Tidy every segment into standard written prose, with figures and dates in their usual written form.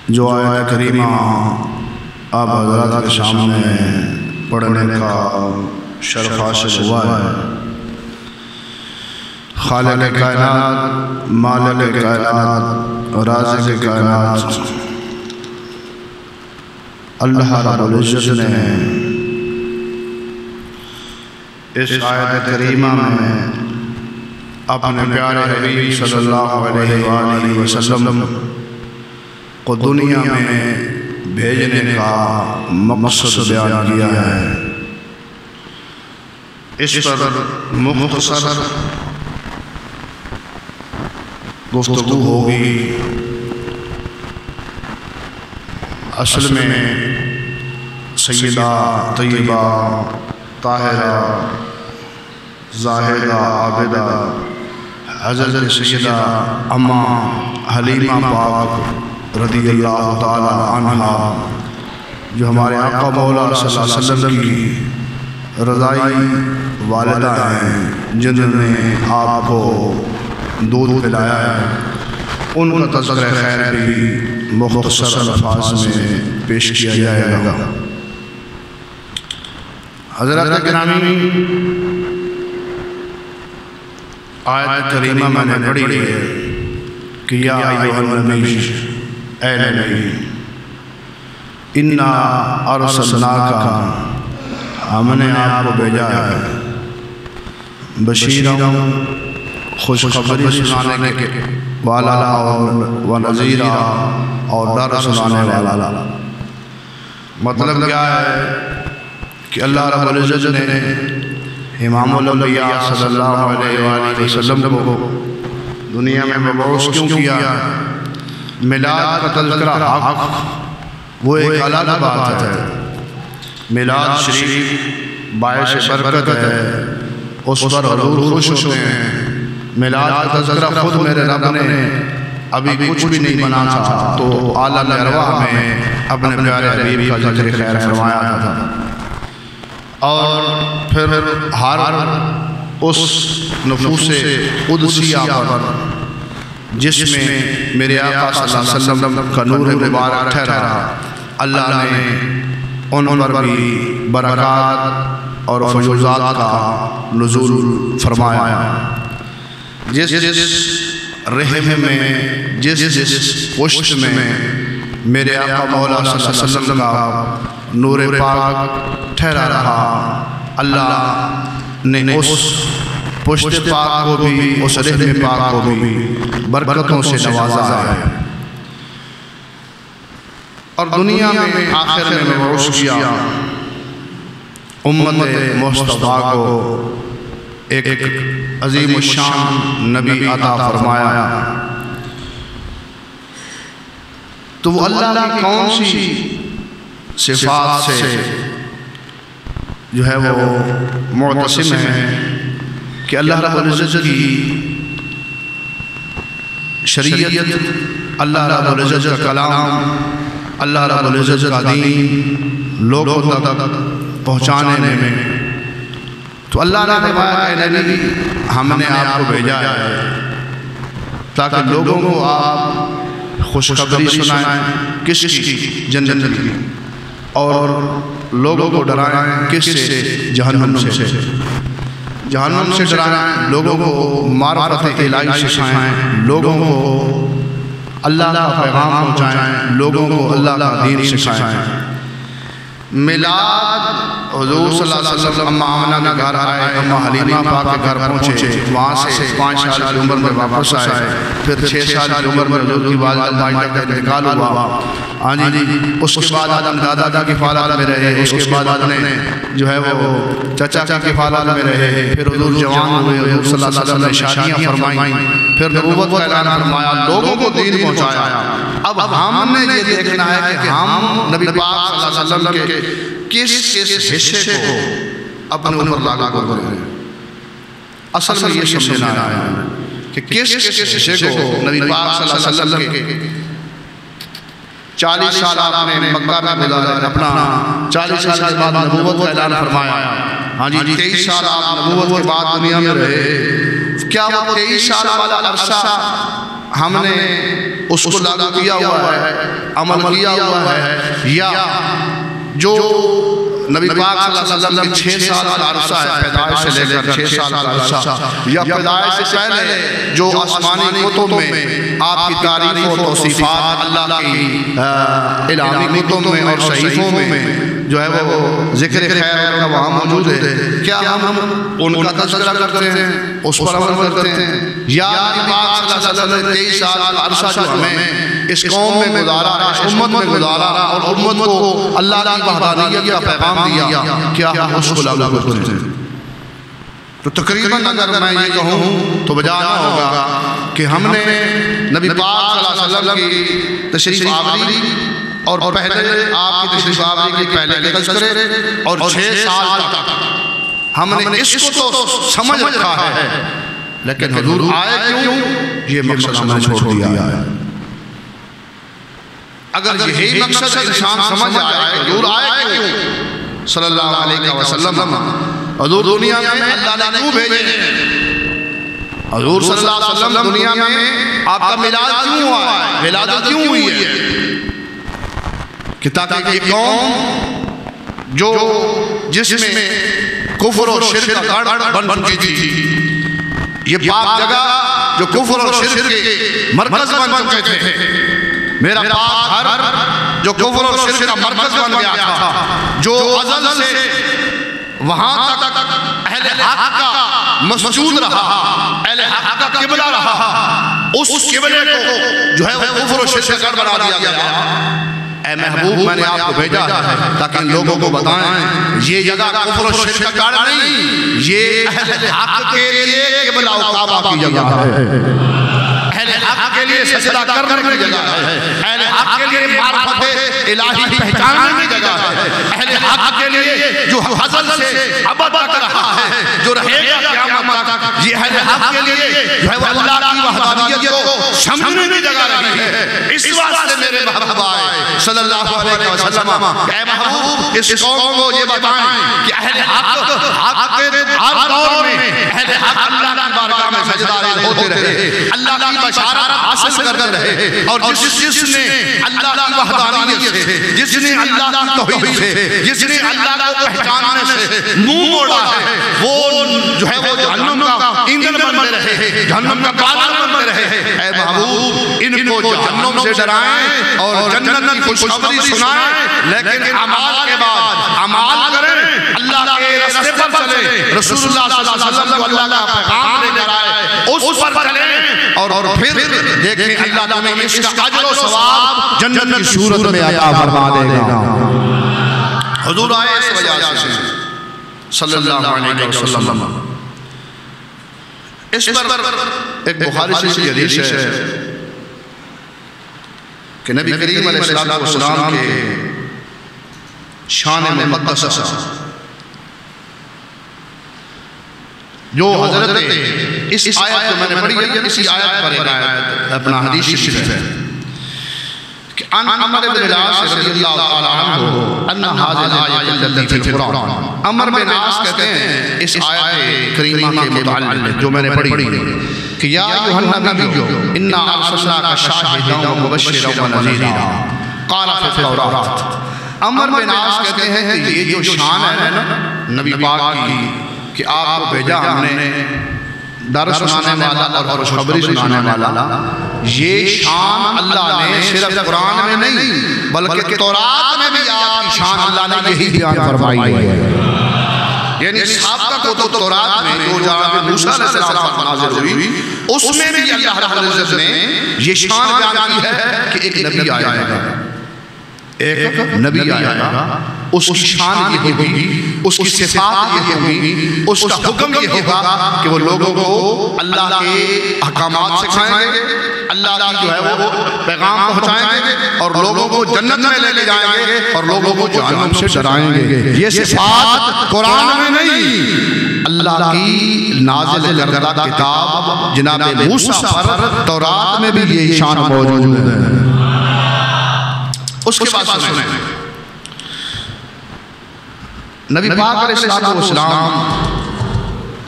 جو آیت کریمہ آپ حضرات کے سامنے پڑھنے کا شرف حاصل ہوا ہے، خالق کائنات، مالک کائنات، رازق کائنات اللہ رب العزت نے اس آیت کریمہ میں اپنے پیارے حبیب صلی اللہ علیہ وآلہ وسلم کو دنیا میں بھیجنے کا مقصد بیان کیا ہے۔ اس پر مختصر گفتگو ہوگی۔ اصل میں سیدہ طیبہ طاہرہ زاہدہ عابدہ حضرت سیدہ اماں حلیمہ پاک رضی اللہ تعالی عنہا، جو ہمارے آقا مولا صلی اللہ علیہ وسلم کی رضائی والدہ ہیں، جنہوں نے آپ کو دودھ پلایا ہے، ان کا تذکرہ خیر بھی مختصر الفاظ میں پیش کیا جائے گا۔ حضرات گرامی، آیت کریمہ میں نے پڑھی ہے کہ یا ایھا النبی، اے نبی، انا ارسلناک، ہم نے آپ کو بھیجا ہے بشیرا، خوشخبری سنانے کے والا، اور نذیرا، اور ڈر سنانے والا۔ مطلب کیا ہے کہ اللہ رب العزت نے امام الانبیاء صلی اللہ علیہ وآلہ وسلم کو دنیا میں مبعوث کیوں کیا؟ میلاد کا تذکرہ حق وہ ایک الگ بات ہے۔ میلاد شریف باعث برکت ہے، اس پر حضور خوش ہوتے ہیں۔ میلاد کا تذکرہ خود میرے رب نے ابھی کچھ بھی نہیں بنا تھا تو عالم ارواح میں اپنے پیارے حبیب کا ذکر خیر فرمایا تھا، اور پھر ہر اس نفوس قدسیہ پر جس میں میرے آقا صلی اللہ علیہ وسلم کا نور مبارک ٹھہرا، اللہ نے ان پر بھی برکات اور فیوزات کا نزول فرمایا۔ جس رحم میں، جس پشت میں میرے آقا مولا صلی اللہ علیہ وسلم کا نور پاک ٹھہرا رہا، اللہ نے اس پشت پاک کو بھی، اس رحم پاک کو بھی برکتوں سے نوازا ہے، اور دنیا میں آخر میں مبعوث کیا۔ امت مصطفیٰ کو ایک عظیم الشان نبی عطا فرمایا، تو وہ اللہ کی کون سی صفات سے جو ہے وہ معتصم ہے کہ اللہ رب العزت کی شریعت، اللہ رب العزت کا کلام، اللہ رب العزت کا دین لوگوں تک پہنچانے میں، تو اللہ نے فرمایا کہ نبی ہم نے آپ کو بھیجا ہے تاکہ لوگوں کو آپ خوشخبری سنائیں، کس کی؟ جنت کی، اور لوگوں کو ڈرائیں کس سے؟ جہنم سے۔ جہنم سے ڈرائیں، لوگوں کو معرفت الہی سکھائیں، لوگوں کو اللہ کا پیغام پہنچائیں، لوگوں کو اللہ کا دین سکھائیں۔ میلاد حضور صلی اللہ علیہ وسلم اماں آمنہ کے گھر آئے، اماں حلیمہ پاک کے گھر پہنچے، وہاں سے 5 سال کی عمر میں واپس آئے، پھر 6 سال کی عمر میں حضور کی والدہ ماجدہ کا انتقال ہوا۔ اس کے بعد آدم دادا کی کفالت میں رہے، اس کے بعد آدم نے جو ہے وہ چچا کی کفالت میں رہے، پھر حضور جوان ہوئے، حضور صلی اللہ علیہ وسلم نے شادیاں فرمائیں، پھر نبوت کا اعلان فرمایا، لوگوں کو دین پہنچایا۔ اب ہم نے یہ دیکھنا ہے کہ ہم نبی پاک صلی اللہ علیہ وسلم کے کس حصے کو اپنے اوپر لاگو کریں۔ اصل میں یہ سمجھنا ہے کہ کس حصے کو نبی پاک صلی اللہ علیہ وسلم کے 40 سال آپ نے مکہ میں گزارے، اپنا 40 سال کے بعد نبوت کا اعلان فرمایا، 23 سال آپ نبوت کے بعد دنیا میں رہے۔ کیا وہ 23 سال والا عرصہ ہم نے اس کو لاگو کیا ہوا ہے، عمل کیا ہوا ہے، یا جو نبی پاک صلی اللہ علیہ وسلم کی 6 سال کا عرصہ ہے، پیدائش سے لے کر 6 سال کا عرصہ، یا پیدائش سے پہلے جو آسمانی کتب میں آپ کی تعریف و توصیفات اللہ کی الہامی کتب میں اور صحیفوں میں جو ہے وہ ذکر خیر کا وہاں موجود ہے، کیا ہم ان کا تذکرہ کرتے ہیں، اس پر عمل کرتے ہیں؟ یا نبی پاک صلی اللہ علیہ وسلم نے 23 سال کا عرصہ جو ہمیں اس قوم میں گزارا، اس امت میں گزارا اور امت کو اللہ کی وحدانیت کا پیغام دیا، کیا ہم اس کو لاگو کرتے ہیں؟ تو تقریباً اگر میں یہ کہوں تو بجانا ہوگا کہ ہم نے نبی پاک صلی اللہ علیہ وسلم کی تشریف آوری اور پہلے آپ کی تشریف آوری کی پہلے کے تذکرے اور 6 سال تک ہم نے اس کو تو سمجھ رکھا ہے، لیکن حضور آئے کیوں یہ مقصد ہم نے چھوڑ دیا ہے۔ اگر یہی مقصد انسان سمجھ آئے حضور آئے کیوں صلی اللہ علیہ وسلم، حضور دنیا میں اللہ نے کیوں بھیجے، حضور صلی اللہ علیہ وسلم دنیا میں آپ کا میلاد کیوں ہوا ہے، ولادت کیوں ہوئی ہے، کہ تاکہ یہ قوم جو جس میں کفر و شرک کا گڑھ بن چکی تھی، یہ پاک جگہ جو کفر و شرک کے مرکز بن چکے تھے، میرا پاک گھر جو کفر و شرک کا مرکز بن گیا تھا، جو ازل سے وہاں تک اہل حق کا مسجود رہا، اہل حق کا قبلہ رہا، اس قبلے کو جو ہے وہ کفر و شرک کا گڑھ بنا دیا گیا۔ اے محبوب میں نے آپ کو بھیجا ہے تاکہ ان لوگوں کو بتائیں یہ جگہ کفر و شرک کا گڑھ نہیں، یہ اہل حق کے لیے قبلہ و کعبہ کی جگہ ہے، اہل حق کے لیے سجدہ کرنے کی جگہ ہے، اہل حق کے لیے معرفت الہی پہچاننے کی جگہ ہے، اہل حق کے لیے جو ازل سے ابد تک رہا ہے، جو رہے گا قیامت تک، یہ اہل حق کے لیے جو ہے وہ اللہ کی وحدانیت کو سمجھنے کی جگہ رہی ہے۔ اس واسطے میرے محبوب آئے صلی اللہ علیہ وسلم، اے محبوب اس قوم کو یہ بتائیں کہ اہل حق کے ہر دور میں اہل حق اللہ کی بارگاہ میں سجدہ ہوتے رہے، اللہ کی بشارت حاصل کرتے رہے، اور جس نے اللہ کی وحدانیت سے، جس نے اللہ کی توحید سے، جس نے اللہ کو پہچاننے سے منہ موڑا ہے، وہ جو ہے وہ جہنم کا ایندھن بنتے رہے، جہنم کا بالا بنتے رہے۔ اے محبوب ان کو جہنم سے ڈرائیں اور جنت کی خوشخبری سنائیں، لیکن اعمال کے بعد اعمال کریں، اللہ کے راستے پر چلیں، رسول اللہ صلی اللہ علیہ وسلم اللہ کا پیغام لے کر آئے اس پر چلیں، اور پھر دیکھیں اللہ تمہیں اس کا اجر و ثواب جنت کی صورت میں عطا فرما دے گا۔ حضور آئے اس وجہ سے صلی اللہ علیہ وسلم، اس پر ایک بخاری شریف کی حدیث ہے کہ نبی کریم علیہ السلام کے شان مقدسہ جو حضرت اس آیت جو میں نے پڑھی ہے، اسی آیت پر ایک آیت اپنا حدیث شریف ہے کہ عن عمر بن العاص رضی اللہ تعالی عنہ ان هذه الآیت التي في القرآن، عمر بن العاص کہتے ہیں اس آیت کریمہ کے متعلق جو میں نے پڑھی کہ یا ایھا النبی انا ارسلناک شاہدا ومبشرا ونذیرا قال فی التوراۃ۔ عمر بن العاص کہتے ہیں کہ یہ جو شان ہے نا نبی پاک کی کہ آپ کو بھیجا ہم نے ڈر سنانے والا اور خوشخبری سنانے والا، یہ شان اللہ نے صرف قرآن میں نہیں بلکہ تورات میں بھی آپ کی شان اللہ نے یہی بیان فرمائی ہے۔ یعنی سابقہ کو تو تورات میں جو جناب موسیٰ علیہ السلام پر نازل ہوئی اس میں بھی اللہ رب العزت نے یہ شان بیان کی ہے کہ ایک نبی آئے گا، ایک نبی آئے گا، اس کی شان یہ ہوگی، اس کی صفات یہ ہوگی، اس کا حکم یہ ہوگا کہ وہ لوگوں کو اللہ کے احکامات سکھائیں گے، اللہ کی جو ہے وہ پیغام پہنچائیں گے، اور لوگوں کو جنت میں لے کے جائیں گے اور لوگوں کو جہنم سے ڈرائیں گے۔ یہ صفات قرآن میں نہیں، اللہ کی نازل کردہ کتاب جناب موسیٰ پر تورات میں بھی یہ شان موجود ہے۔ اس کے بعد سنیں نبی پاک علیہ السلام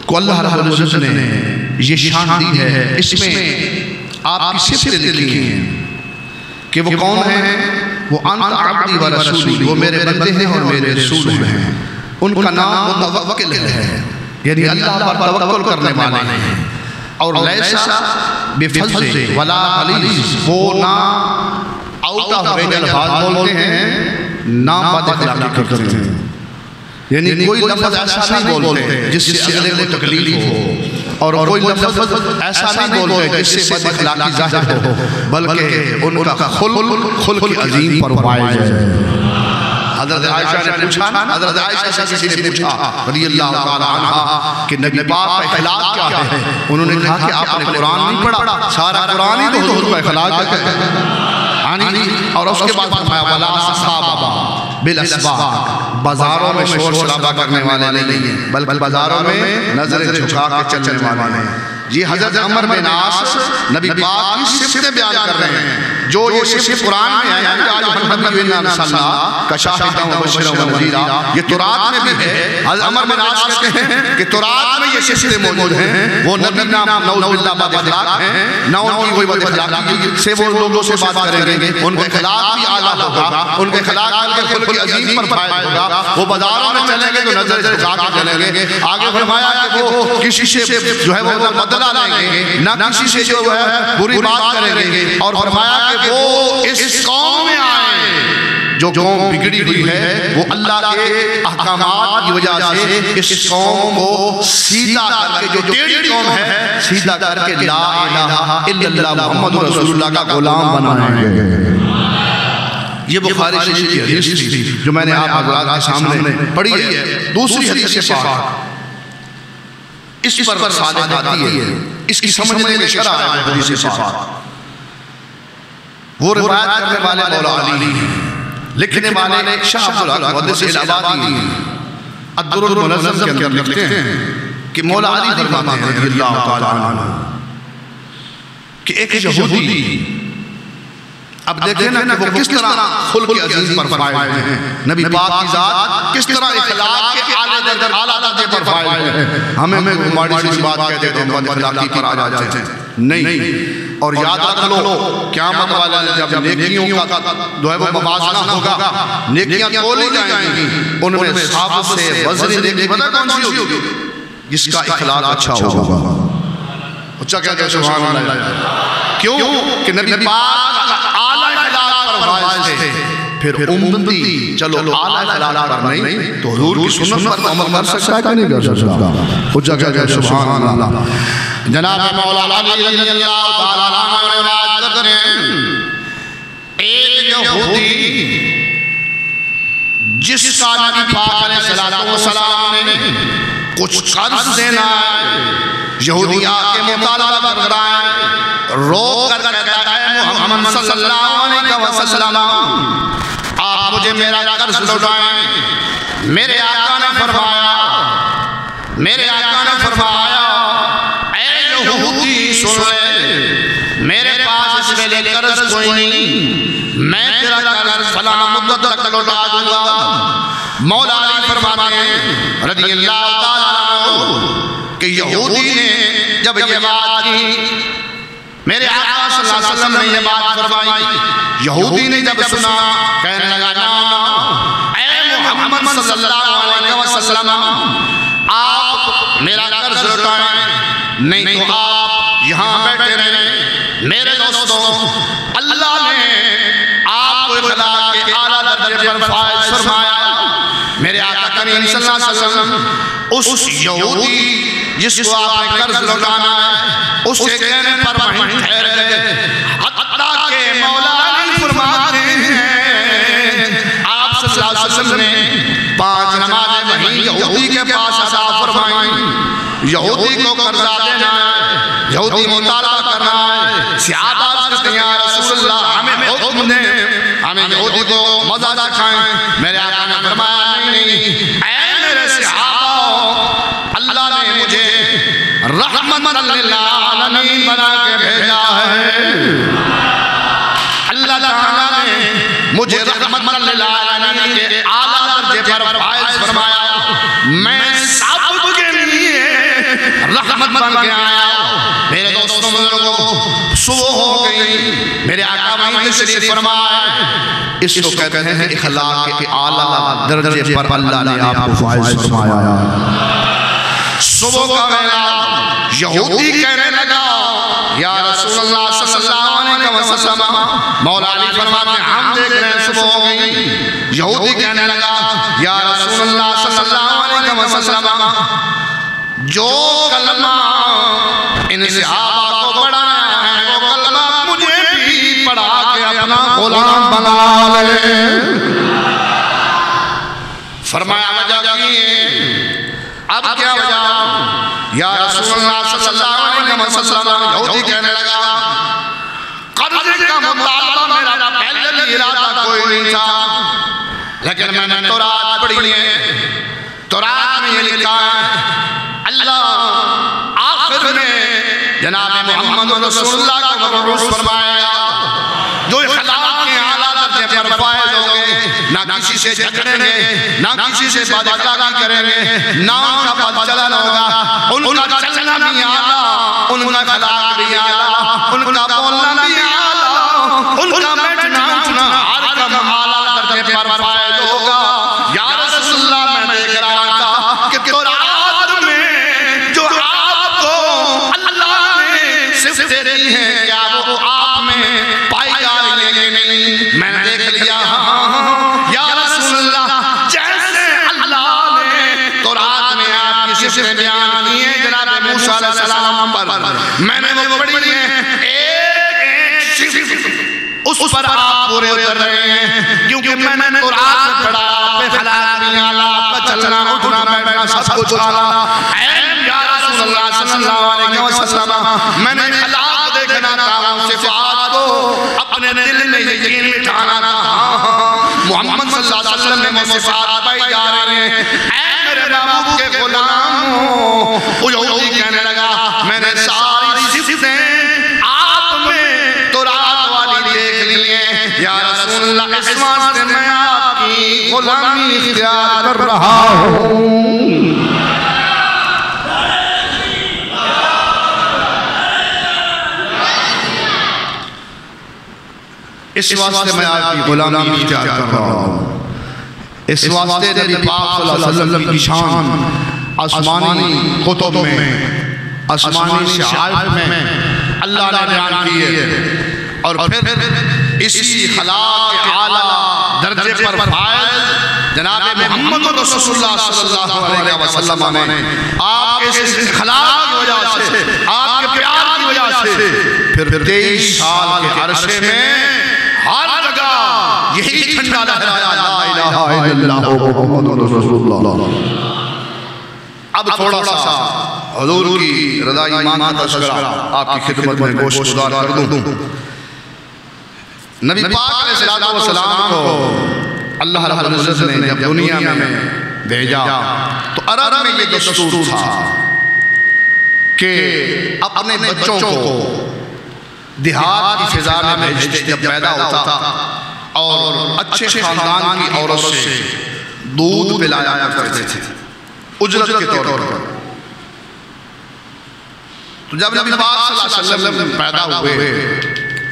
کو اللہ رب العزت نے یہ شان دی ہے، اس میں آپ کی صفتیں لکھی ہیں کہ وہ کون ہیں؟ وہ انت عبدی و رسولی، وہ میرے بندے ہیں اور میرے رسول ہیں۔ ان کا نام متوکل ہے، یعنی اللہ پر توکل کرنے والے ہیں۔ اور لیسا بفظ ولا غلیظ، وہ نہ آؤٹ آف رینج الفاظ بولتے ہیں نہ بد اخلاقی کرتے ہیں، یعنی کوئی لفظ ایسا نہیں بولتے جس سے اگلے کو تکلیف ہو، اور کوئی لفظ ایسا نہیں بولتے جس سے بد اخلاقی ظاہر ہو، بلکہ ان کا خلق عظیم پر فائز ہے۔ حضرت عائشہ نے پوچھا، حضرت عائشہ سے کسی نے پوچھا رضی اللہ تعالی عنہ کہ نبی پاک کا اخلاق کیا ہے؟ انہوں نے کہا کہ آپ نے قرآن نہیں پڑھا، سارا قرآن ہی تو حضور کا اخلاق ہے۔ اور اس کے بعد فرمایا ولا صحابہ بالاسواق، بازاروں میں شور شرابہ کرنے والے نہیں ہیں بلکہ بازاروں میں نظر جھکا کے چلنے والے ہیں۔ یہ حضرت عمر بن عاص نبی پاک کی صفتیں بیان کر رہے ہیں، جو یہ صفت قرآن میں ہے کہ آج محمد بن اللہ کا شاہدہ و بشرہ و نذیرہ، یہ تورات میں بھی ہے۔ حضرت عمر بن عاص کہتے ہیں کہ تورات میں یہ صفتیں موجود ہیں، وہ نبی نام نعوذ باللہ بد اخلاق ہیں، نہ ان کی کوئی بد اخلاقی سے وہ لوگوں سے بات کریں گے، ان کا اخلاق بھی اعلیٰ ہوگا، ان کے اخلاق کے خلق عظیم پر فائز ہوگا۔ وہ بازاروں میں چلیں گے تو نظر جھکا کے چلیں گے۔ آگے فرمایا کہ وہ کسی سے جو ہے وہ بدلہ لیں گے، نہ کسی سے جو ہے بری بات کریں گے، اور فرمایا کہ وہ اس قوم میں آئے جو قوم بگڑی ہوئی ہے، وہ اللہ کے احکامات کی وجہ سے اس قوم کو سیدھا کر کے، جو ٹیڑھی قوم ہے، سیدھا کر کے لا الہ الا اللہ محمد رسول اللہ کا غلام بنائیں گے۔ یہ بخاری شریف کی حدیث تھی جو میں نے آپ حضرات کے سامنے پڑھی ہے۔ دوسری حدیث پاک اس پر صادق آتی ہے، اس کی سمجھنے میں شرح ہے حدیث پاک۔ وہ روایت کرنے والے مولا علی ہیں، لکھنے والے شاہ عبدالحق محدث الہآبادی الدر المنظم کے اندر لکھتے ہیں کہ مولا علی فرماتے ہیں رضی اللہ تعالی عنہ کہ ایک یہودی، اب دیکھیں نا کہ وہ کس طرح خلق عظیم پر فائز ہیں، نبی پاک کی ذات کس طرح اخلاق کے اعلیٰ درجے پر فائز ہے۔ ہمیں ماڑی سی بات کہتے تو ہم بد اخلاقی پر آ جاتے ہیں، نہیں۔ اور یاد رکھ لو قیامت والا جب نیکیوں کا جو ہے وہ موازنہ ہوگا، نیکیاں تولی جائیں گی، ان میں سب سے وزنی نیکی پتہ کون سی ہوگی؟ جس کا اخلاق اچھا ہوگا۔ اچھا کہتے ہیں سبحان اللہ، کیوں کہ نبی پاک اعلیٰ اخلاق پر فائز تھے۔ پھر امتی چلو اعلیٰ اخلاق پر نہیں تو حضور کی سنت پر عمل کر سکتا ہے کہ نہیں کر سکتا؟ اچھا کہتے ہیں سبحان اللہ۔ جناب مولا علی رضی اللہ تعالیٰ عنہ روایت کرتے ہیں ایک یہودی جس کا نبی پاک علیہ السلام نے کچھ قرض دینا ہے، یہودی آکے مطالبہ کر رہا ہے، روک کر کہتا ہے محمد صلی اللہ علیہ وسلم آپ مجھے میرا قرض لوٹائیں۔ میرے آقا نے فرمایا اے یہودی سن لے، میرے پاس اس ویلے قرض کوئی نہیں، میں تیرا قرض فلاں مدت تک لوٹا دوں گا۔ مولا علی فرماتے ہیں رضی اللہ تعالیٰ عنہ کہ یہودی نے جب یہ بات کی، میرے آقا صلی اللہ علیہ وسلم نے یہ بات فرمائی، یہودی نے جب سنا کہنے لگا نا اے محمد صلی اللہ علیہ وسلم آپ میرا قرض لوٹائیں، نہیں تو آپ یہاں بیٹھے رہیں۔ میرے دوستوں، اللہ نے آپ کو اخلاق کے اعلیٰ درجے پر فائز فرمایا۔ میرے آقا کریم صلی اللہ علیہ وسلم اس یہودی جس کو آپ نے قرض لوٹانا ہے، اس سے کہنے پر وہیں ٹھہر گئے، حتیٰ کہ مولا علی فرماتے ہیں آپ صلی اللہ علیہ وسلم نے 5 نمازیں وہیں یہودی کے پاس ادا فرمائیں۔ یہودی کو قرضہ دینا ہے، یہودی مطالبہ کرنا ہے، صحابہ کہتے ہیں یا رسول اللہ ہمیں حکم دیں، ہمیں یہودی کو مزہ چکھائیں۔ میرے آقا نے فرمایا نہیں، اے میرے صحابہ، اللہ نے مجھے رحمت للعالمین بنا کے بھیجا ہے، اللہ تعالیٰ نے مجھے رحمت للعالمین کے اعلیٰ درجے پر فائز فرمایا، میں سب کے لیے رحمت بن کے آیا۔ میرے دوستوں بزرگوں، صبح ہو گئی، میرے آقا وہیں تشریف فرمائے. اس کو کہتے ہیں اخلاق کے اعلیٰ درجے پر اللہ نے آپ کو فائز فرمایا. صبح کا ویلا یہودی کہنے لگا یا رسول اللہ صلی اللہ علیہ وسلم، مولا علی فرماتے ہیں ہم دیکھ رہے ہیں صبح ہو گئی. یہودی کہنے لگا یا رسول اللہ صلی اللہ علیہ وسلم، جو کلمہ ان صحابہ کو پڑھایا ہے وہ کلمہ مجھے بھی پڑھا کے اپنا غلام بنا لے. فرمایا وجہ کیے؟ اب کیا وجہ؟ یا رسول اللہ صلی اللہ علیہ وسلم، یہودی کہنے لگا قرض کا مطالبہ میرا پہلے بھی ارادہ کوئی نہیں تھا، لیکن میں نے تورات پڑھی ہے. تورات میں یہ لکھا ہے اللہ آخر میں جناب محمد رسول اللہ کو مبعوث فرمایا جو اخلاق کے اعلیٰ درجے پر فائز ہوں گے، نہ کسی سے جھگڑیں گے، نہ کسی سے بدکاری کریں گے، نہ ان کا بد چلن ہوگا. ان کا چلنا بھی اعلیٰ، ان کا اخلاق بھی اعلیٰ، ان کا بولنا بھی اعلیٰ، ان کا بیٹھنا اٹھنا ہر کم اعلیٰ درجے پر فائز ہوگا. یا رسول اللہ میں دیکھ رہا تھا کہ تورات میں جو آپ کو اللہ نے صفتیں دی ہیں کیا وہ آپ میں پائی جا رہی ہیں نہیں؟ میں نے دیکھ لیا یا رسول اللہ جیسے اللہ نے تورات میں آپ کی صفتیں بیان کی ہیں جناب موسیٰ علیہ السلام پر، میں نے وہ پڑھی ہیں ایک ایک صفت اس پر آپ پورے اتر رہے ہیں کیونکہ میں نے تورات میں پڑھا آپ اخلاق بھی اعلیٰ، آپ کا چلنا اٹھنا بیٹھنا سب کچھ اعلیٰ. یا رسول اللہ صلی اللہ علیہ وسلم میں نے اخلاق دیکھنا تھا، صفات کو اپنے دل میں یقین بٹھانا تھا. محمد صلی اللہ علیہ وسلم میں وہ صفات پائی جا رہے ہیں. اے میرے محبوب کے غلاموں، وہ یہودی کہنے لگا میں نے ساری صفتیں آپ میں تورات والی دیکھ لی ہیں. یا رسول اللہ اس واسطے میں آپ کی غلامی اختیار کر رہا ہوں. اس واسطے میں آپ کی غلامی اختیار کر رہا ہوں. اس واسطے نبی پاک صلی اللہ علیہ وسلم کی شان آسمانی کتب میں، آسمانی شعائر میں اللہ نے بیان کی ہے. اور پھر اسی اخلاق کے اعلیٰ درجے پر فائز جناب محمد رسول اللہ صلی اللہ علیہ وسلم نے آپ کے اس اخلاق کی وجہ سے، آپ کے پیار کی وجہ سے پھر 23 سال کے عرصے میں ہر جگہ یہی جھنڈا لہرایا لا الہ الا اللہ محمد رسول اللہ. اب تھوڑا سا حضور کی رضا ایمان کا تذکرہ آپ کی خدمت میں گوش گزار کر دوں. نبی پاک علیہ السلام کو اللہ رب العزت نے جب دنیا میں بھیجا تو عرب میں یہ دستور تھا کہ اپنے بچوں کو دیہات کی فضا میں بھیجتے جب پیدا ہوتا اور اچھے خاندان کی عورت سے دودھ پلایا کرتے تھے اجرت کے طور پر. تو جب نبی پاک صلی اللہ علیہ وسلم پیدا ہوئے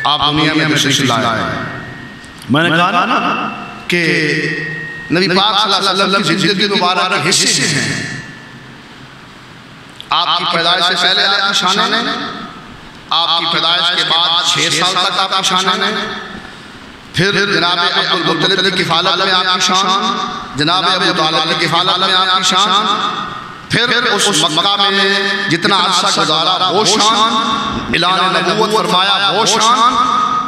آپ دنیا میں تشریف لائے، میں نے کہا نا کہ نبی پاک صلی اللہ علیہ وسلم کی زندگی مبارک کے حصے ہیں. آپ کی پیدائش سے پہلے آپ کی شان ہے، آپ کی پیدائش کے بعد 6 سال تک آپ کی شان ہے، پھر جناب عبد المطلب کی کفالت میں آپ کی شان، جناب ابو طالب کی کفالت میں آپ کی شان، پھر اس مکہ میں جتنا عرصہ گزارا وہ شان، اعلان نبوت فرمایا وہ شان،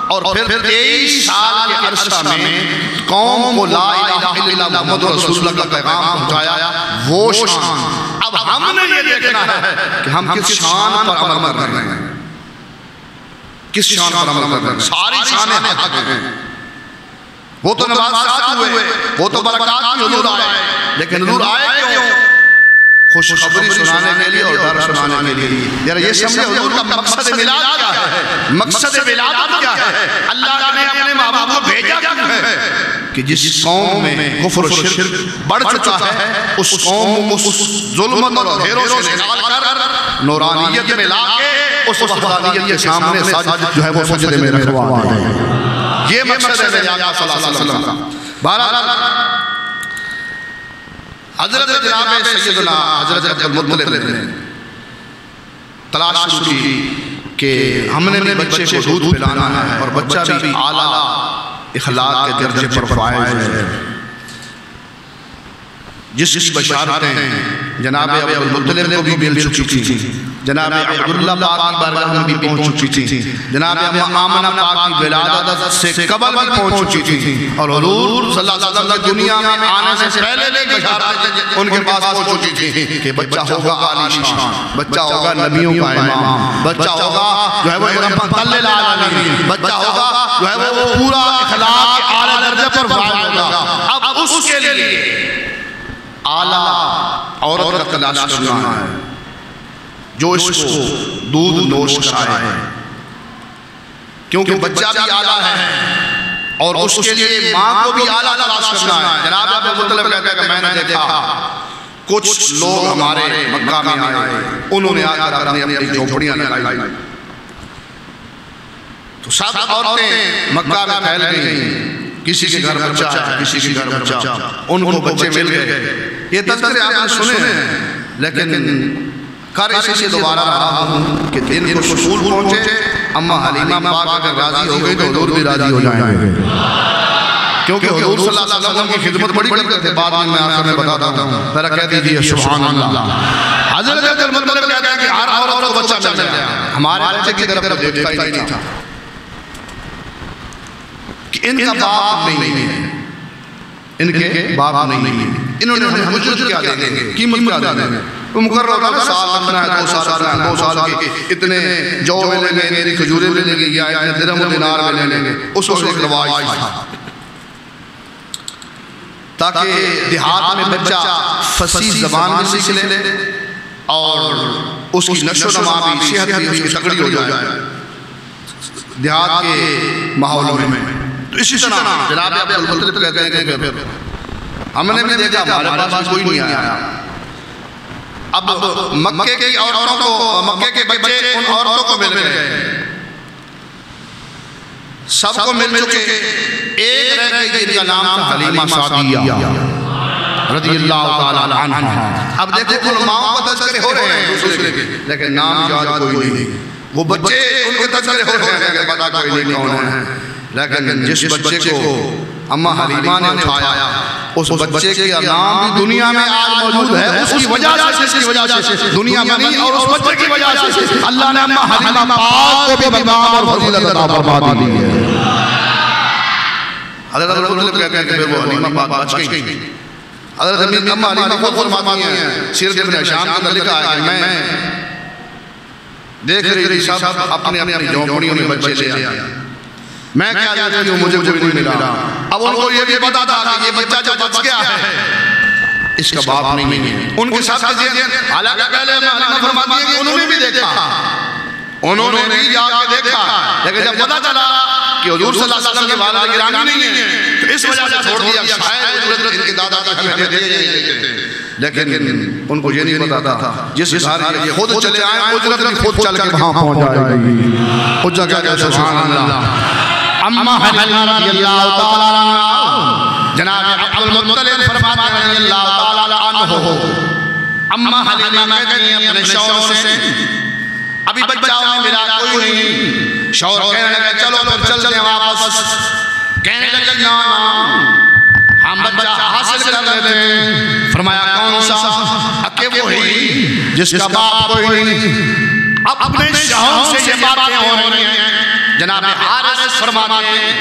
اور پھر 23 سال کے عرصہ میں قوم کو لا الہ الا اللہ محمد رسول اللہ کا پیغام پہنچایا وہ شان. اب ہم نے یہ دیکھنا ہے کہ ہم کس شان پر عمل کر رہے ہیں، کس شان پر عمل کر رہے ہیں. ساری شانیں حق ہیں، وہ تو نوازات ہوئے، وہ تو برکات کی حضور آئے، لیکن حضور آئے کیوں؟ خوشخبری سنانے کے لیے اور ڈر سنانے کے لیے. یار یہ سمجھے حضور کا مقصد میلاد کیا ہے، مقصد ولادت کیا ہے، اللہ نے اپنے محبوب کو بھیجا کیوں ہے کہ جس قوم میں کفر و شرک بڑھ چکا ہے اس قوم کو اس ظلمت اور اندھیروں سے نکال کر نورانیت میں لا کے اس وحدانیت کے سامنے سج جو ہے وہ سجدے میں رکھوا دے. یہ مقصد ہے میرے آقا صلی اللہ علیہ وسلم کا. بہرحال حضرت جناب سیدنا حضرت عبدالمطلب نے تلاش شروع کی کہ ہم نے بچے کو دودھ پلانا ہے اور بچہ بھی اعلیٰ اخلاق کے درجے پر فائز ہے. جس کی بشارتیں جناب عبدالمطلب کو بھی مل چکی تھی، جناب عبداللہ پاک کی بارگاہ میں بھی پہنچ چکی تھی، جناب آمنہ پاک کی ولادت سے قبل بھی پہنچ چکی تھی، اور حضور صلی اللہ علیہ وسلم کی دنیا میں آنے سے پہلے بھی بشارتیں ان کے پاس پہنچ چکی تھی کہ بچہ ہوگا عالی شان، بچہ ہوگا نبیوں کا امام، بچہ ہوگا جو ہے وہ رحمت للعالمین، بچہ ہوگا جو ہے وہ پورا اخلاق کے اعلیٰ درجے پر فائز ہوگا. اب اس کے لیے اعلیٰ عورت کا تلاش کرنا ہے جو اس کو دودھ نوش کرائے، کیونکہ بچہ بھی اعلیٰ ہے اور اس کے لیے ماں کو بھی اعلیٰ تلاش کرنا ہے. جناب عبدالمطلب کہتے ہیں کہ میں نے دیکھا کچھ لوگ ہمارے مکہ میں آئے، انہوں نے آ کر اپنی جھوپڑیاں لگائی تو سب عورتیں مکہ میں پھیل گئیں. کسی کے گھر بچہ ہے، کسی کے گھر بچہ، ان کو بچے مل گئے. یہ تذکرے آپ نے سنے ہیں، لیکن کر اسی سے دوبارہ رہا ہوں کہ دن کو سکول پہنچے، اما حلیمہ پاک اگر راضی ہو گئی تو حضور بھی راضی ہو جائیں گے، کیونکہ حضور صلی اللہ علیہ وسلم کی خدمت بڑی کرتے تھے. بعد میں میں آخر میں بتاتا ہوں، ذرا کہہ دیجئے سبحان اللہ. حضرت عبدالمطلب کہتے ہیں کہ ہر عورت کو بچہ مل گیا، ہمارے بچے کی طرف دیکھتا ہی نہیں تھا کہ ان کا باپ نہیں ہے، ان کے باپ نہیں ہے، انہوں نے ہمیں مجرد کیا دیں گے، قیمت کیا دیں گے. وہ مقرر ہوتا ہے سال رکھنا ہے، 2 سال رکھنا ہے، 2 سال کے اتنے جو ملیں گے، میری کھجوریں ملیں گی، یا اتنے درہم و دینار ملیں گے. اس وقت ایک رواج تھا تاکہ دیہات میں بچہ فصیح زبان بھی سیکھ لے اور اس کی نشو و نما بھی، صحت بھی اس کی تگڑی ہو جائے دیہات کے ماحول میں. تو اسی طرح جناب عبدالمطلب کہتے ہیں کہ پھر ہم نے بھی دیکھا ہمارے پاس کوئی نہیں آیا. اب مکے کی عورتوں کو، مکے کے بچے ان عورتوں کو مل گئے، سب کو مل چکے. ایک رہ گئی جن کا نام تھا حلیمہ سعدیہ رضی اللہ تعالی عنہ. اب دیکھو علماء کو تذکرے ہو رہے ہیں دوسرے کے، لیکن نام یاد کوئی نہیں. وہ بچے ان کے تذکرے ہو رہے ہیں کہ پتہ کوئی نہیں کون ہے، لیکن جس بچے کو اما حلیمہ نے اٹھایا اس بچے کا نام بھی دنیا میں آج موجود ہے. اس کی وجہ سے، اس کی وجہ سے دنیا بنی، اور اس بچے کی وجہ سے اللہ نے اما حلیمہ پاک کو بھی مقام اور فضیلت عطا فرما دی ہے. حضرت عبدالمطلب کہتے ہیں کہ وہ حلیمہ پاک بچ گئی. حضرت اما حلیمہ خود فرماتی ہیں، سیرت ابن ہشام کے اندر لکھا ہے کہ میں دیکھ رہی تھی سب اپنے اپنی جھونپڑیوں میں بچے لے آئے، میں کیا جاتی ہوں مجھے نہیں ملا. اب ان کو یہ بھی پتا تھا کہ یہ بچہ جو بچ گیا ہے اس کا باپ نہیں ہے. ان کے ساتھ حالانکہ پہلے حلیمہ فرماتی ہیں کہ انہوں نے بھی دیکھا، انہوں نے بھی جا کے دیکھا، لیکن جب پتا چلا کہ حضور صلی اللہ علیہ وسلم کے والد گرامی نہیں ہے تو اس وجہ سے چھوڑ دیا. شاید اجرت ان کے دادا کی ہمیں دے دیتے، لیکن ان کو یہ نہیں پتا تھا جس گھر یہ خود چلے آئے اجرت بھی خود چل کے وہاں پہنچ جائے گی. اس جگہ کہ سبحان اللہ. اما حلیمہ رضی اللہ تعالی عنہ، جناب عبدالمطلب فرماتے ہیں رضی اللہ تعالی عنہ، اما حلیمہ کہتی ہیں اپنے شوہر سے ابھی بچہ میرا کوئی نہیں. شوہر کہنے لگے چلو پھر چلتے ہیں واپس. کہنے لگے نا ہم بچہ حاصل کر لیتے ہیں. فرمایا کون سا؟ کہ وہی جس کا باپ کوئی نہیں. اب اپنے شوہر سے یہ باتیں ہو رہی ہیں. جناب حارث فرماتے ہیں،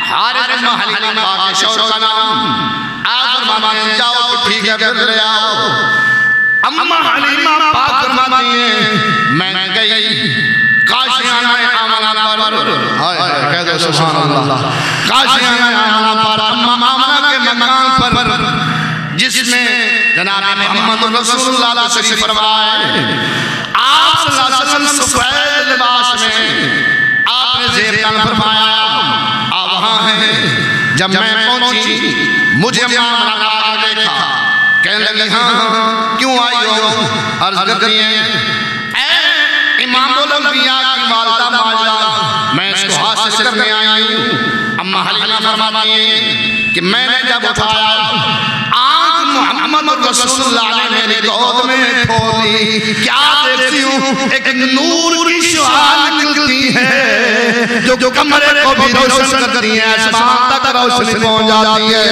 حارث بن حلیمہ پاک کے شوہر کا نام، آپ فرماتے ہیں جاؤ ٹھیک ہے پھر لے آؤ. اما حلیمہ پاک فرماتی ہیں میں گئی قاشیانہ آمنہ پر، کہہ دو سبحان اللہ، قاشیانہ آمنہ پر، اما آمنہ کے مکان پر جس میں جناب محمد رسول اللہ شریف فرمائے. آپ صلی اللہ علیہ وسلم سفید لباس میں آپ نے زیر تن فرمایا آپ وہاں ہیں. جب میں پہنچی مجھے آمنہ آ دیکھا، کہنے لگی ہاں کیوں آئی ہو؟ عرض کرتی ہیں اے امام الانبیاء کی والدہ ماجدہ میں اس کو حاصل کرنے آئی ہوں۔ اماں حلیمہ فرماتی ہیں کہ میں نے جب اٹھایا آنکھ محمد رسول اللہ نے میری گود میں کھولی، کیا دیکھتی ہوں ایک نور کی شعاع نکلتی ہے جو کمرے کو بھی روشن کرتی ہے، آسمان تک روشنی پہنچ جاتی ہے۔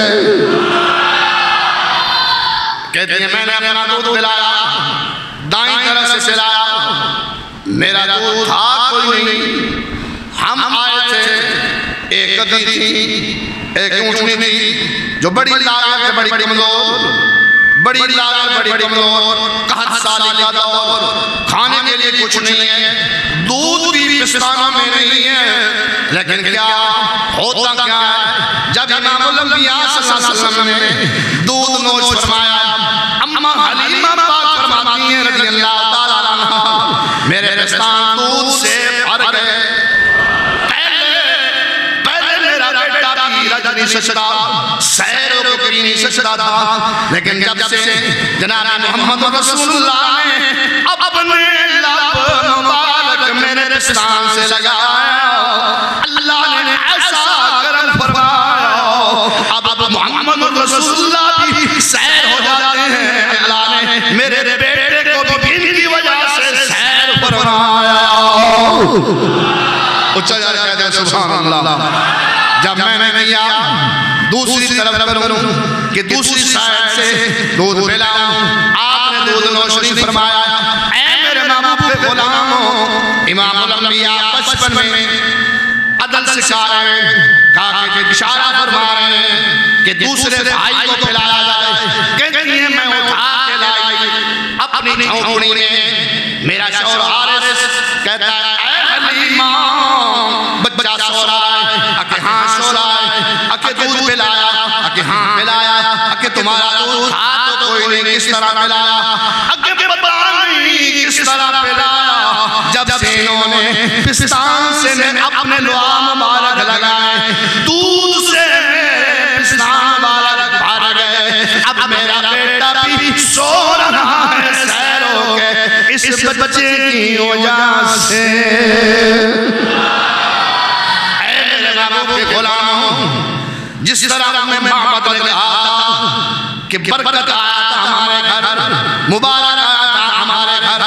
کہتی ہیں میں نے اپنا دودھ پلایا، دائیں طرف سے پلایا، میرا دودھ تھا کوئی نہیں۔ ہم آئے تھے، ایک گدی تھی، ایک اونٹنی تھی جو بڑی لاغر ہے، بڑی کمزور، بڑی لاغر، بڑی کمزور، 61 سال کا دور، کھانے کے لیے کچھ نہیں ہے، دودھ بھی پستانوں میں نہیں ہے، لیکن کیا ہوتا کیا ہے جب امام الانبیاء صلی اللہ علیہ وسلم نے دودھ نوش فرمایا، اماں حلیمہ پاک فرماتی ہیں رضی اللہ تعالیٰ عنہ، میرے پستان دودھ سے بھر گئے۔ نہیں سکتا، سیروں کو بھی نہیں سکتا تھا، لیکن جب سے جناب محمد رسول اللہ نے اپنے لب مبارک میرے پستان سے لگایا، اللہ نے ایسا کرم فرمایا، اب محمد رسول اللہ بھی سیر ہو جاتے ہیں، اللہ نے میرے بیٹے کو بھی ان کی وجہ سے سیر فرمایا۔ اچھا جا رہا کہتے ہیں سبحان اللہ۔ جب میں نے کیا دوسری طرف کروں کہ دوسری سائڈ سے دودھ پلاؤں، آپ نے دودھ نوشنی فرمایا، اے میرے محبوب غلاموں، امام الانبیاء بچپن میں عدل سکھا رہے ہیں، کہا کہ اشارہ فرما رہے ہیں کہ دوسرے بھائی کو پلایا جائے، کہتی ہیں میں اٹھا کے لائی اپنی جھونپڑی میں، میرا شوہر حارث کہتا ہے اے حلیمہ بچہ سو رہا ہے، اکے ہاں سو رہا ہے، اکے دودھ پلایا، اکے ہاں پلایا، اکے تمہارا دودھ تھا تو کوئی نہیں کس طرح پلایا، اکے پتہ نہیں کس طرح پلایا، جب سے انہوں نے پستان سے اپنے لعا مبارک لگائے، دودھ سے میرے پستان مبارک بھر گئے، اب میرا بیٹا بھی سو رہا ہے سیر ہو کے اس بچے کی وجہ سے۔ جس طرح میں محمد نے کہا تھا کہ برکت آیا تھا ہمارے گھر، مبارک آیا تھا ہمارے گھر،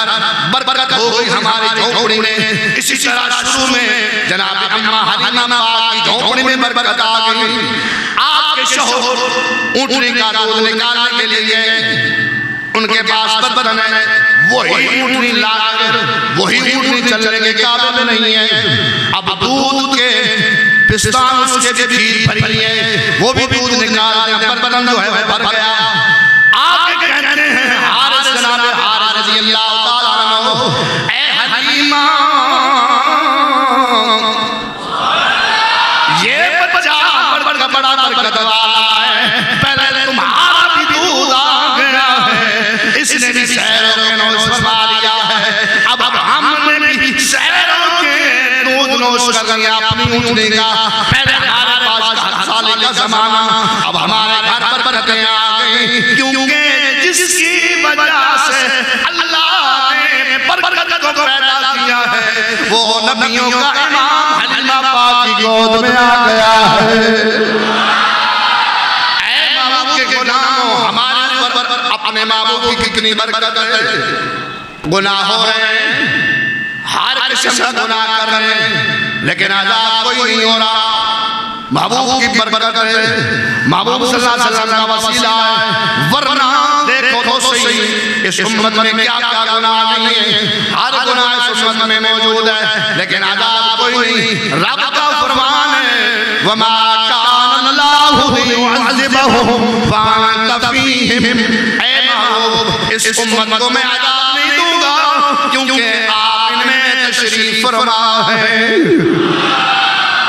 برکت ہو گئی ہماری جھونپڑی میں، اسی طرح شروع میں جناب اماں حلیمہ پاک کی جھونپڑی میں برکت آ گئی۔ آپ کے شوہر اونٹنی کا دودھ نکالنے کے لیے ان کے پاس برتن ہے، وہی اونٹنی لاغر، وہی اونٹنی چلنے کے قابل نہیں ہے، اب دودھ کے پستان اس کے بھی کھیر بھری ہے، وہ بھی دودھ نکال دیں، برتن جو ہے وہ بھر گیا۔ آپ کہتے ہیں حارث جناب حارث رضی اللہ تعالیٰ عنہ، اے حلیمہ یہ بچہ بڑا برکت والا ہے، پہلے تمہارا بھی دودھ آ گیا ہے، اس نے بھی سیروں کے نوش فرما لیا ہے، اب ہم نے بھی سیروں کے دودھ نوش کر لیا اپنی اونٹنی کا، پہلے ہمارے پاس 10 سال کا زمانہ، اب ہمارے گھر پر برکتیں آ گئی، کیونکہ جس کی وجہ سے اللہ نے برکت کو پیدا کیا ہے وہ نبیوں کا امام حلیمہ پاک کی گود میں آ گیا ہے۔ اے محبوب کے غلاموں، ہمارے اوپر اپنے محبوب کی کتنی برکت ہے، گناہ ہو رہے ہیں، ہر قسم کا گناہ کر رہے ہیں، لیکن عذاب کوئی نہیں ہو رہا، محبوب کی برکت ہے، محبوب صلی اللہ علیہ وسلم کا وسیلہ ہے، ورنہ دیکھو تو صحیح اس امت میں کیا کیا گناہ نہیں ہے، ہر گناہ اس امت میں موجود ہے، لیکن عذاب کوئی نہیں۔ رب کا فرمان ہے وَمَا كَانَ اللَّهُ لِيُعَذِّبَهُمْ وَأَنْتَ فِيهِمْ، اے محبوب اس امت کو میں عذاب نہیں دوں گا کیونکہ آپ ان میں تشریف فرما ہے۔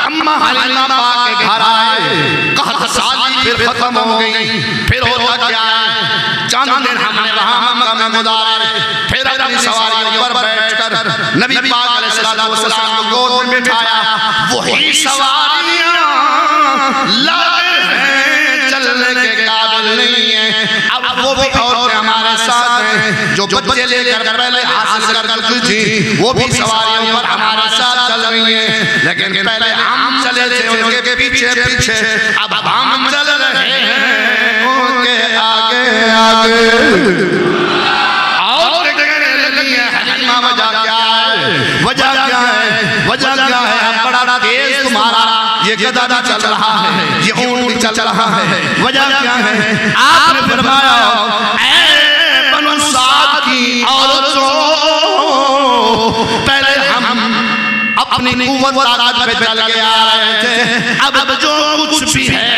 اماں حلیمہ پاک کے گھر آئے، 61 سالی پھر ختم ہو گئی، پھر ہوتا کیا ہے، چند دن ہم نے وہاں مکہ میں گزارے، پھر اپنی سواریوں پر بیٹھ کر نبی پاک علیہ السلام کو گود میں بٹھایا، وہی سواریاں لائے ہیں چلنے کے قابل نہیں ہیں، اب وہ بھی عورتیں ہمارے ساتھ ہیں، ہیں جو بچے لے کر پہلے حاصل کر چکی تھی وہ بھی سواریوں پر ہمارے ساتھ چل رہی ہیں، لیکن پہلے ہم چلے تھے ان کے پیچھے پیچھے، اب ہم چل رہے ہیں ان کے آگے آگے۔ اور کہنے لگی ہے حلیمہ وجہ کیا ہے، وجہ کیا ہے، وجہ کیا ہے، بڑا تیز تمہارا یہ گدھا بھی چل رہا ہے، یہ اونٹ بھی چل رہا ہے، وجہ کیا ہے؟ آپ نے فرمایا اے بنو سعد کی عورتوں، پہلے ہم اپنی قوت طاقت پہ چل کے آ رہے تھے، اب جو کچھ بھی ہے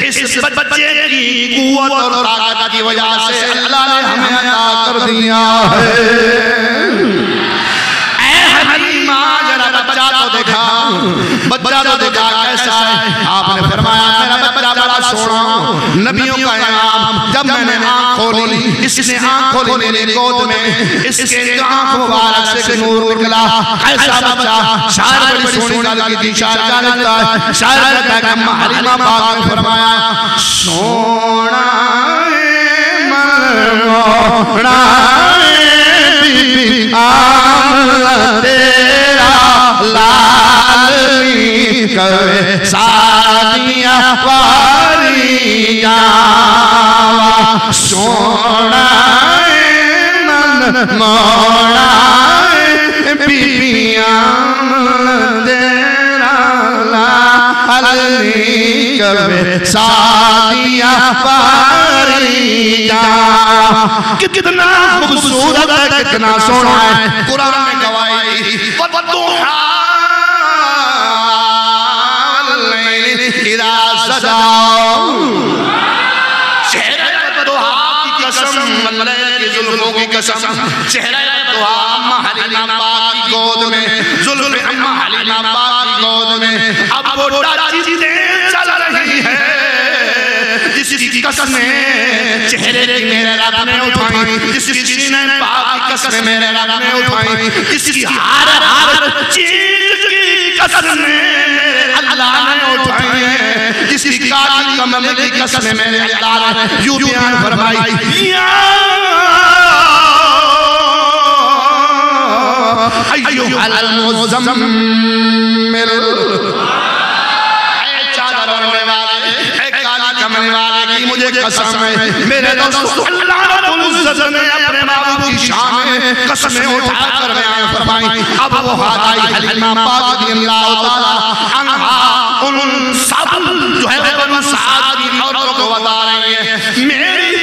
اس بچے کی قوت اور طاقت کی وجہ سے اللہ نے ہمیں عطا کر دیا ہے۔ حلیمہ ذرا بچہ تو دیکھا، بچہ تو دیکھا کیسا ہے؟ آپ نے فرمایا میرا بچہ بڑا سونا، نبیوں کا انعام۔ جب میں نے آنکھ کھولی، اس نے آنکھ کھولی میری گود میں، اس کے آنکھ مبارک سے نور نکلا، ایسا بچہ۔ شاعر بڑی سونی گل کی تھی، شاعر کیا لگتا ہے؟ شاعر کہتا ہے کہ اما حلیمہ پاک نے فرمایا سونا منونا تیرا لالی کوئے سادیاں واریاں سونا من موڑا بیبیاں تیرا لالی کوئے سادیاں واریاں۔ کتنا خوبصورت ہے، کتنا سونا ہے، قرآن میں گواہی دی وَالضُّحَىٰ وَاللَّيْلِ إِذَا سَجَىٰ۔ چہرہ ضحیٰ کی قسم، واللیل کی زلفوں کی قسم، چہرہ ضحیٰ اما حلیمہ پاک کی گود میں، زلف اما حلیمہ پاک کی گود میں، اب وہ چیزیں چل رہی ہیں جس کی قسمیں چہرے کی میرے رب نے اٹھائیں، جس کی سینہ پاک کی قسمیں میرے رب نے اٹھائیں، جس کی ہر چیز کی قسمیں اللہ نے اٹھائیں، جس کی کالی کملے کی قسمیں میرے اللہ نے یوں بیان فرمائی یا ایوہ المزمل، اے چادر اوڑھنے والے، اے کالی کملے والے کی مجھے قسم ہے، میرے دوستو اللہ رب العزت نے اپنے محبوب کی شان میں قسمیں اٹھا کر بیان فرمائی۔ اب وہ ہاتھ حلیمہ پاک رضی اللہ تعالی عنہا ان سب جو ہے بنو سعد کی عورتوں کو بتا رہی ہے، میری